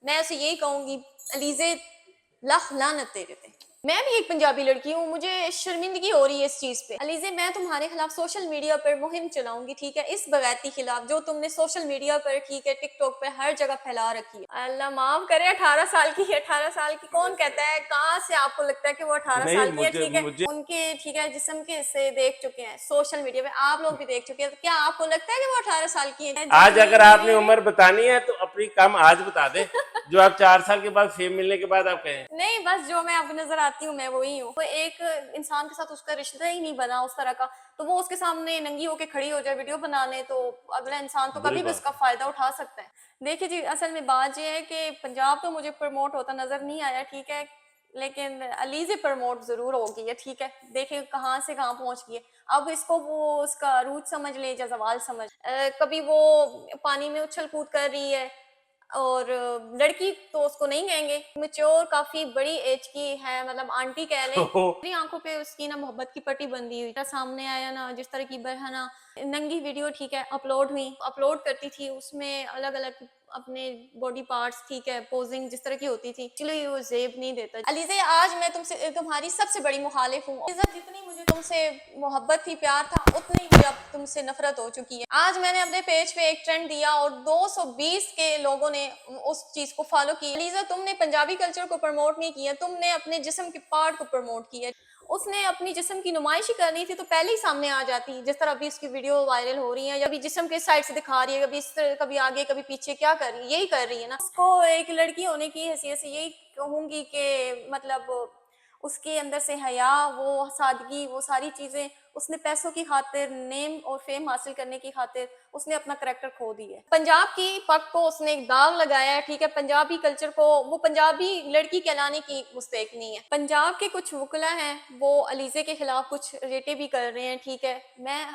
मैं उसे यही कहूंगी, अलीजे लाख लानत तेरे पे। मैं भी एक पंजाबी लड़की हूँ, मुझे शर्मिंदगी हो रही है इस चीज पे। अलीजे मैं तुम्हारे खिलाफ सोशल मीडिया पर मुहिम चलाऊंगी, ठीक है, इस बगैरती खिलाफ जो तुमने सोशल मीडिया पर, ठीक है, टिकटॉक पे हर जगह फैला रखी है। अल्लाह माफ करे, 18 साल की है, 18 साल की कौन कहता है, कहाँ से आपको लगता है कि वो 18 नहीं साल की है, मुझे ठीक है, मुझे उनके, ठीक है, जिस्म के हिस्से देख चुके हैं सोशल मीडिया पे, आप लोग भी देख चुके हैं, तो क्या आपको लगता है कि वो 18 साल की है? आज अगर जितनी आपने मेरे उम्र बतानी है तो अपनी कम आज बता दे, जो आप 4 साल के बाद फेम मिलने के बाद आप कहें। नहीं, बस जो मैं आपको नजर आती हूँ मैं वही हूँ। कोई एक इंसान के साथ उसका रिश्ता ही नहीं बना उस तरह का, तो वो उसके सामने नंगी होके खड़ी हो जाए वीडियो बनाने, तो अगला इंसान तो बुरी कभी भी बात उसका है। फायदा उठा सकता है। देखिए जी, असल में बात ये है कि पंजाब तो मुझे प्रमोट होता नजर नहीं आया, ठीक है, लेकिन अलीज़े प्रमोट जरूर हो गई है, ठीक है, देखिए कहाँ से कहाँ पहुंच गई है। अब इसको वो उसका रूट समझ ले या जवाल समझ, कभी वो पानी में उछल कूद कर रही है, और लड़की तो उसको नहीं कहेंगे, मैच्योर काफी बड़ी एज की है, मतलब आंटी कह लें। मेरी आंखों पे उसकी ना मोहब्बत की पट्टी बंधी हुई, सामने आया ना जिस तरह की बरहना नंगी वीडियो, ठीक है, अपलोड हुई, अपलोड करती थी, उसमें अलग अलग अपने बॉडी पार्ट्स, ठीक है, पोजिंग जिस तरह की होती थी, चलो ये वो जेब नहीं देता। अलीज़े आज मैं तुमसे तुम्हारी सबसे बड़ी मुखालिफ हूँ। जितनी मुझे तुमसे मोहब्बत थी, प्यार था, उतनी ही अब तुमसे नफरत हो चुकी है। आज मैंने अपने पेज पे एक ट्रेंड दिया और 220 के लोगों ने उस चीज को फॉलो किया। अलीज़ा तुमने पंजाबी कल्चर को प्रमोट नहीं किया, तुमने अपने जिस्म के पार्ट को प्रमोट किया। उसने अपनी जिस्म की नुमाइश ही करनी थी तो पहले ही सामने आ जाती, जिस तरह अभी उसकी वीडियो वायरल हो रही है, या अभी जिस्म के साइड से दिखा रही है, कभी इस तरह, कभी आगे कभी पीछे, क्या कर रही है, यही कर रही है ना। उसको एक लड़की होने की हैसियत से यही कहूंगी कि मतलब उसके अंदर से हया, वो सादगी, वो सारी चीजें उसने पैसों की खातिर, नेम और फेम हासिल करने की खातिर उसने अपना करैक्टर खो दिया है। पंजाब की पग को उसने एक दाग लगाया है, ठीक है, पंजाबी कल्चर को, वो पंजाबी लड़की कहलाने की मुस्तैक नहीं है। पंजाब के कुछ वकला हैं, वो अलीज़े के खिलाफ कुछ रेटे भी कर रहे हैं, ठीक है, मैं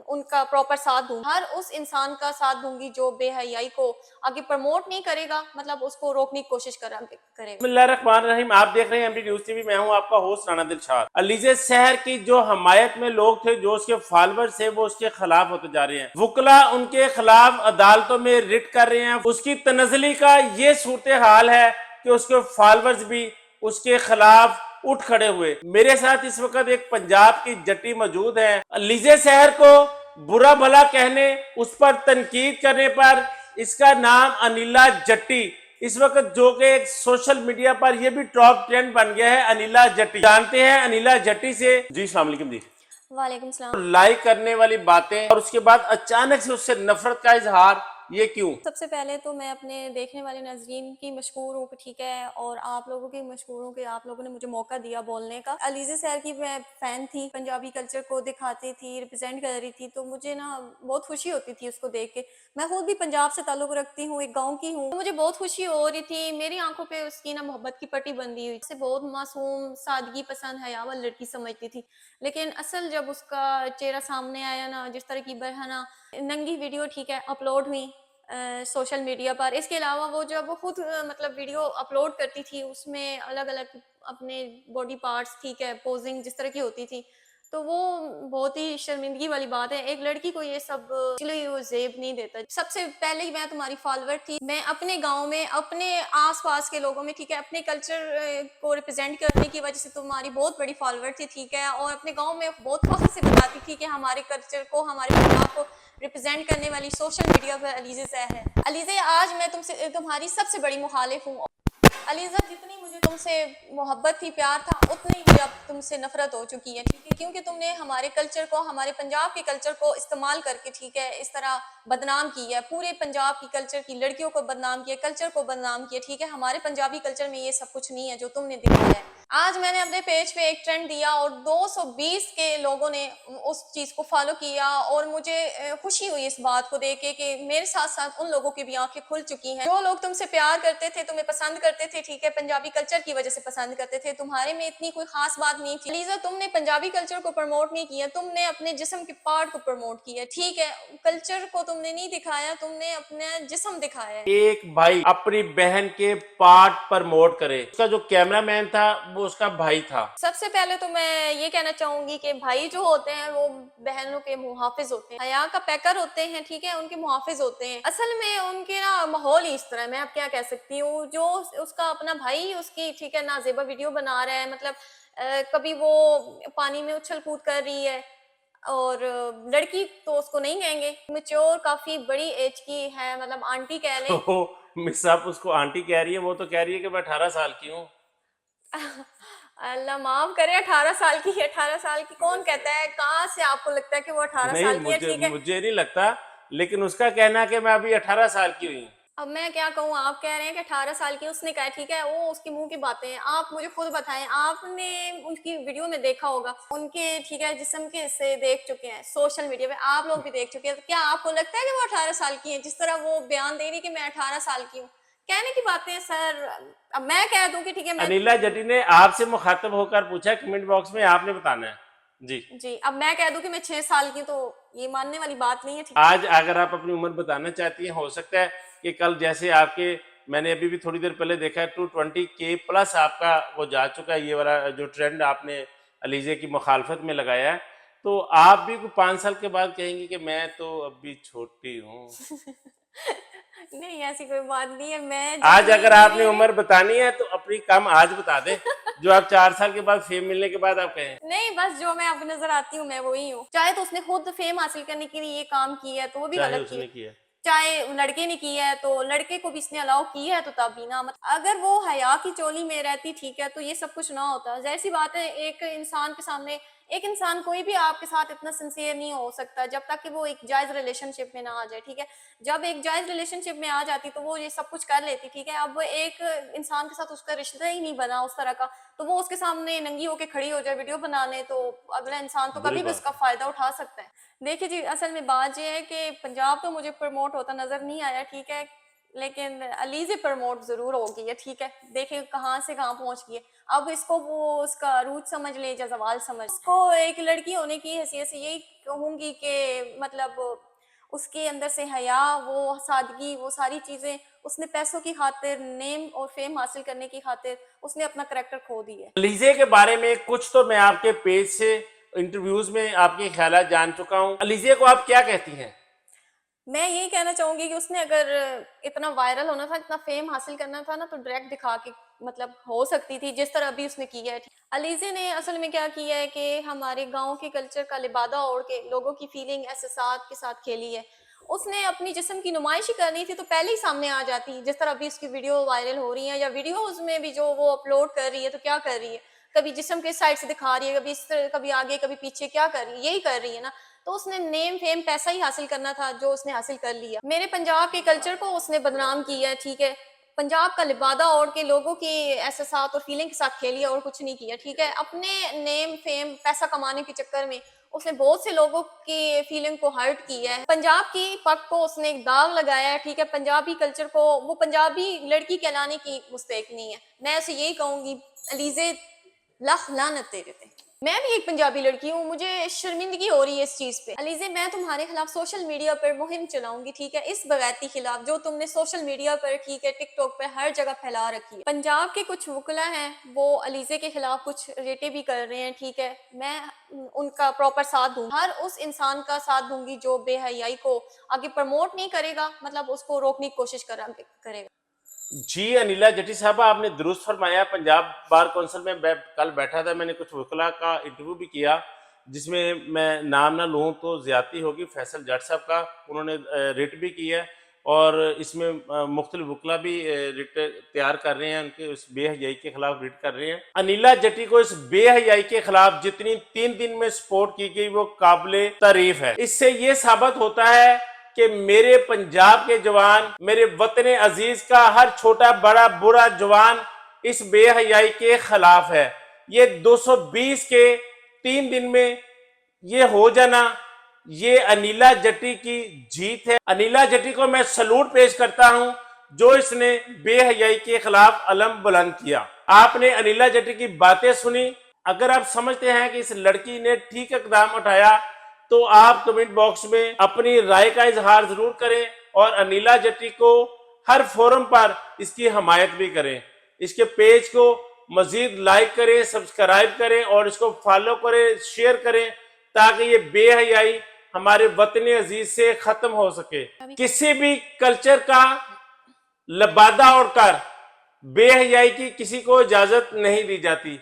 उनका प्रॉपर साथ दूंगी, हर उस इंसान का साथ दूंगी जो बेहयाई को आगे प्रमोट नहीं करेगा, मतलब उसको रोकने की कोशिश करेगा। बिस्मिल्लाहिर्रहमानिर्रहीम। आप देख रहे हैं एमडी न्यूज टीवी, मैं हूं आपका होस्ट राना दिलशाद। अलीज़े शहर की जो हमायत में लोग थे, जो उसके फॉलोअर्स थे, वो उसके खिलाफ होते जा रहे हैं। वकला उनके खिलाफ अदालतों में रिट कर रहे हैं। उसकी तनज़ली का ये सूरत हाल है कि उसके फॉलोअर्स भी उसके खिलाफ उठ खड़े हुए। मेरे साथ इस वक्त एक पंजाब की जट्टी मौजूद है। अलीज़े शहर को बुरा भला कहने, उस पर तनकीद करने पर इसका नाम अनिला जट्टी, इस वक्त जो कि एक सोशल मीडिया पर यह भी टॉप ट्रेंड बन गया है, अनिला जट्टी। जानते हैं अनिला जट्टी से? जी अस्सलाम वालेकुम जी। वालेकुम सलाम। लाइक करने वाली बातें और उसके बाद अचानक से उससे नफरत का इजहार, ये क्यों? सबसे पहले तो मैं अपने देखने वाले नाज़रीन की मशकूर हूँ, ठीक है, और आप लोगों की मशकूर हूँ कि आप लोगों ने मुझे मौका दिया बोलने का। अलीज़े शहर की मैं फ़ैन थी, पंजाबी कल्चर को दिखाती थी, रिप्रेजेंट कर रही थी, तो मुझे ना बहुत खुशी होती थी उसको देख के। मैं खुद भी पंजाब से ताल्लुक़ रखती हूँ, एक गाँव की हूँ, तो मुझे बहुत खुशी हो रही थी। मेरी आंखों पे उसकी ना मोहब्बत की पट्टी बंधी हुई, से बहुत मासूम, सादगी पसंद, हया वाली लड़की समझती थी, लेकिन असल जब उसका चेहरा सामने आया ना, जिस तरह की बरहना नंगी वीडियो, ठीक है, अपलोड हुई सोशल मीडिया पर। इसके अलावा वो जब वो खुद मतलब वीडियो अपलोड करती थी, उसमें अलग अलग अपने बॉडी पार्ट्स, ठीक है, पोजिंग जिस तरह की होती थी, तो वो बहुत ही शर्मिंदगी वाली बात है। एक लड़की को ये सब चलो ये वो जेब नहीं देता। सबसे पहले ही मैं तुम्हारी फॉलोअर थी, मैं अपने गांव में, अपने आसपास के लोगों में, ठीक है, अपने कल्चर को रिप्रेजेंट करने की वजह से तुम्हारी बहुत बड़ी फॉलोअर थी, ठीक है, और अपने गाँव में बहुत फख्र से बताती थी कि हमारे कल्चर को, हमारे पंजाब को रिप्रेजेंट करने वाली सोशल मीडिया पर अलीज़े शहर है। अलीज़े आज मैं तुमसे तुम्हारी सबसे बड़ी मुखालिफ हूँ। अलीज़ा जितनी मुझे तुमसे मोहब्बत थी, प्यार था, उतनी ही अब तुमसे नफरत हो चुकी है, ठीक है, क्योंकि तुमने हमारे कल्चर को, हमारे पंजाब के कल्चर को इस्तेमाल करके, ठीक है, इस तरह बदनाम की है, पूरे पंजाब की कल्चर की लड़कियों को बदनाम किया, कल्चर को बदनाम किया, ठीक है। हमारे पंजाबी कल्चर में ये सब कुछ नहीं है जो तुमने दिखाया है। आज मैंने अपने पेज पे एक ट्रेंड दिया और 220 के लोगों ने उस चीज को फॉलो किया, और मुझे खुशी हुई इस बात को देख के कि मेरे साथ साथ उन लोगों की भी आंखें खुल चुकी हैं। जो लोग तुमसे प्यार करते थे, तुम्हें पसंद करते थे, ठीक है, पंजाबी कल्चर की वजह से पसंद करते थे, तुम्हारे में इतनी कोई खास बात नहीं थी। अलीज़ा तुमने पंजाबी कल्चर को प्रमोट नहीं किया, तुमने अपने जिस्म के पार्ट को प्रमोट किया, ठीक है, कल्चर को तुमने नहीं दिखाया, तुमने अपना जिस्म दिखाया है। एक भाई अपनी बहन के पार्ट प्रमोट करे, उसका जो कैमरामैन था वो वो उसका भाई था। सबसे पहले तो मैं ये कहना चाहूंगी कि भाई जो होते हैं वो बहनों के मुहाफिज होते हैं, हया का पैकर होते हैं, ठीक है, उनके मुहाफिज होते हैं। असल में उनके ना माहौल ही इस तरह है, मैं अब क्या कह सकती हूँ। जो उसका अपना भाई उसकी, ठीक है, नाजेबा वीडियो बना रहा है, मतलब कभी वो पानी में उछल कूद कर रही है, और लड़की तो उसको नहीं कहेंगे, मेच्योर काफी बड़ी एज की है, मतलब आंटी कह लें। तो मिस आप उसको आंटी कह रही है, वो तो कह रही है कि मैं 18 साल की हूँ। अल्लाह माफ करे, 18 साल की है। 18 साल की कौन कहता है? कहाँ से आपको लगता है कि वो 18 नहीं, साल की है? मुझे ठीक है, मुझे नहीं लगता, लेकिन उसका कहना है कि मैं अभी 18 साल की हुई हूँ। अब मैं क्या कहूँ, आप कह रहे हैं कि 18 साल की उसने कहा, ठीक है, वो उसके मुंह की बातें हैं। आप मुझे खुद बताएं, आपने उनकी वीडियो में देखा होगा, उनके, ठीक है, जिस्म के हिस्से देख चुके हैं सोशल मीडिया पे, आप लोग भी देख चुके हैं। तो क्या आपको लगता है कि वो 18 साल की है? जिस तरह वो बयान दे रही कि मैं 18 साल की हूँ, कहने की बातें हैं सर। अब मैं कह दूं कि ठीक है, मैं, अनिला जटी ने आपसे मुखातब होकर पूछा, कमेंट बॉक्स में आपने बताना है जी। जी, अब मैं कह दूं कि मैं 6 साल की, तो ये मानने वाली बात नहीं है, ठीक आज अगर आप अपनी उम्र बताना चाहती हैं, हो सकता है कि कल जैसे आपके, मैंने अभी भी थोड़ी देर पहले देखा है 220K प्लस आपका वो जा चुका है, ये वाला जो ट्रेंड आपने अलीजे की मुखालफत में लगाया है, तो आप भी 5 साल के बाद कहेंगी कि मैं तो अभी छोटी हूँ। नहीं, ऐसी कोई बात नहीं है। मैं आज जितनी अगर आपने मेरे उम्र बतानी है तो अपनी कम आज बता दे, जो आप 4 साल के बाद फेम मिलने के बाद आप कहें। नहीं, बस जो मैं आपको नजर आती हूँ मैं वही हूँ। चाहे तो उसने खुद फेम हासिल करने के लिए ये काम किया है तो वो भी चाहे गलत किया, उसने किया। चाहे लड़के ने किया है तो लड़के को भी इसने अलाउ किया है, तो तब भी ना, मतलब अगर वो हया की चोली में रहती, ठीक है, तो ये सब कुछ ना होता। जाहिर सी बात है, एक इंसान के सामने, एक इंसान कोई भी आपके साथ इतना सिंसियर नहीं हो सकता जब तक कि वो एक जायज रिलेशनशिप में ना आ जाए, ठीक है। जब एक जायज रिलेशनशिप में आ जाती तो वो ये सब कुछ कर लेती, ठीक है। अब वो एक इंसान के साथ उसका रिश्ता ही नहीं बना उस तरह का, तो वो उसके सामने नंगी होके खड़ी हो जाए वीडियो बनाने, तो अगला इंसान तो बुरी कभी भी बात उसका है। फायदा उठा सकता है। देखिए जी, असल में बात ये है कि पंजाब तो मुझे प्रमोट होता नजर नहीं आया, ठीक है, लेकिन अलीज़े प्रमोट जरूर हो गई है, ठीक है। देखिए कहाँ से कहाँ पहुंच गई है। अब इसको वो उसका रूट समझ ले या जवाल समझ, उसको एक लड़की होने की हैसियत से यही कहूंगी कि मतलब उसके अंदर से हया, वो सादगी, वो सारी चीजें उसने पैसों की खातिर, नेम और फेम हासिल करने की खातिर उसने अपना करेक्टर खो दिया है। अलीजे के बारे में कुछ तो मैं आपके पेज से, इंटरव्यूज में आपके ख्यालात जान चुका हूँ। अलीजे को आप क्या कहती हैं? मैं यही कहना चाहूंगी कि उसने अगर इतना वायरल होना था, इतना फेम हासिल करना था ना, तो डायरेक्ट दिखा के मतलब हो सकती थी, जिस तरह अभी उसने किया है। अलीजे ने असल में क्या किया है कि हमारे गांव के कल्चर का लिबादा ओढ़ के लोगों की फीलिंग एहसास के साथ खेली है। उसने अपनी जिस्म की नुमाइश ही करनी थी तो पहले ही सामने आ जाती, जिस तरह अभी उसकी वीडियो वायरल हो रही है, या वीडियोज में भी जो वो अपलोड कर रही है, तो क्या कर रही है, कभी जिस्म के साइड से दिखा रही है, कभी इस तरह, कभी आगे, कभी पीछे, क्या कर रही है, यही कर रही है ना। तो उसने नेम फेम पैसा ही हासिल करना था, जो उसने हासिल कर लिया। मेरे पंजाब के कल्चर को उसने बदनाम किया है, ठीक है, पंजाब का लिबादा ओढ़ के लोगों की एहसास और फीलिंग के साथ खेलिया और कुछ नहीं किया, ठीक है। अपने नेम फेम पैसा कमाने के चक्कर में उसने बहुत से लोगों की फीलिंग को हर्ट किया है। पंजाब की पग को उसने एक दाग लगाया है, ठीक है। पंजाबी कल्चर को, वो पंजाबी लड़की कहलाने की मुस्तैक नहीं है। मैं उसे यही कहूंगी, अलीजे लाख लानत तेरे पे। मैं भी एक पंजाबी लड़की हूँ, मुझे शर्मिंदगी हो रही है इस चीज पे। अलीजे, मैं तुम्हारे खिलाफ सोशल मीडिया पर मुहिम चलाऊंगी, ठीक है, इस बगैरती खिलाफ जो तुमने सोशल मीडिया पर, ठीक है, टिकटॉक पर हर जगह फैला रखी है। पंजाब के कुछ वकला हैं, वो अलीजे के खिलाफ कुछ रेटे भी कर रहे हैं, ठीक है। मैं उनका प्रॉपर साथ दूंगी, हर उस इंसान का साथ दूंगी जो बेहयाई को आगे प्रमोट नहीं करेगा, मतलब उसको रोकने की कोशिश करेगा। जी अनिला जटी साहबा, आपने दुरुस्त फरमाया। पंजाब बार कौंसिल में कल बैठा था, मैंने कुछ वकला का इंटरव्यू भी किया, जिसमें मैं नाम ना लूँ तो ज्यादती होगी। फैसल जट साहब का उन्होंने रिट भी किया है, और इसमें मुख्तलिफ वकला भी रिट तैयार कर रहे हैं, उनके उस बेहयाई के खिलाफ रिट कर रहे हैं। अनिला जटी को इस बेहयाई के खिलाफ जितनी 3 दिन में सपोर्ट की गई वो काबिले तारीफ है। इससे ये साबित होता है कि मेरे पंजाब के जवान, मेरे वतन अजीज का हर छोटा बड़ा बुरा जवान इस बेहयाई के खिलाफ है। ये 220 के 3 दिन में ये हो जाना, ये अनिला जटी की जीत है। अनिला जटी को मैं सलूट पेश करता हूं, जो इसने बेहयाई के खिलाफ अलम बुलंद किया। आपने अनिला जटी की बातें सुनी। अगर आप समझते हैं कि इस लड़की ने ठीक इकदाम उठाया, तो आप कमेंट बॉक्स में अपनी राय का इजहार जरूर करें, और अनिला जट्टी को हर फोरम पर इसकी हमायत भी करें। इसके पेज को मजीद लाइक करें, सब्सक्राइब करें और इसको फॉलो करें, शेयर करें, ताकि ये बेहयाई हमारे वतन अजीज से खत्म हो सके। किसी भी कल्चर का लबादा और कर बेहयाई की किसी को इजाजत नहीं दी जाती।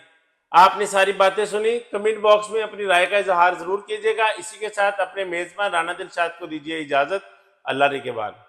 आपने सारी बातें सुनी, कमेंट बॉक्स में अपनी राय का इजहार जरूर कीजिएगा। इसी के साथ अपने मेजबान राना दिलशाद को दीजिए इजाजत। अल्लाह के बाद।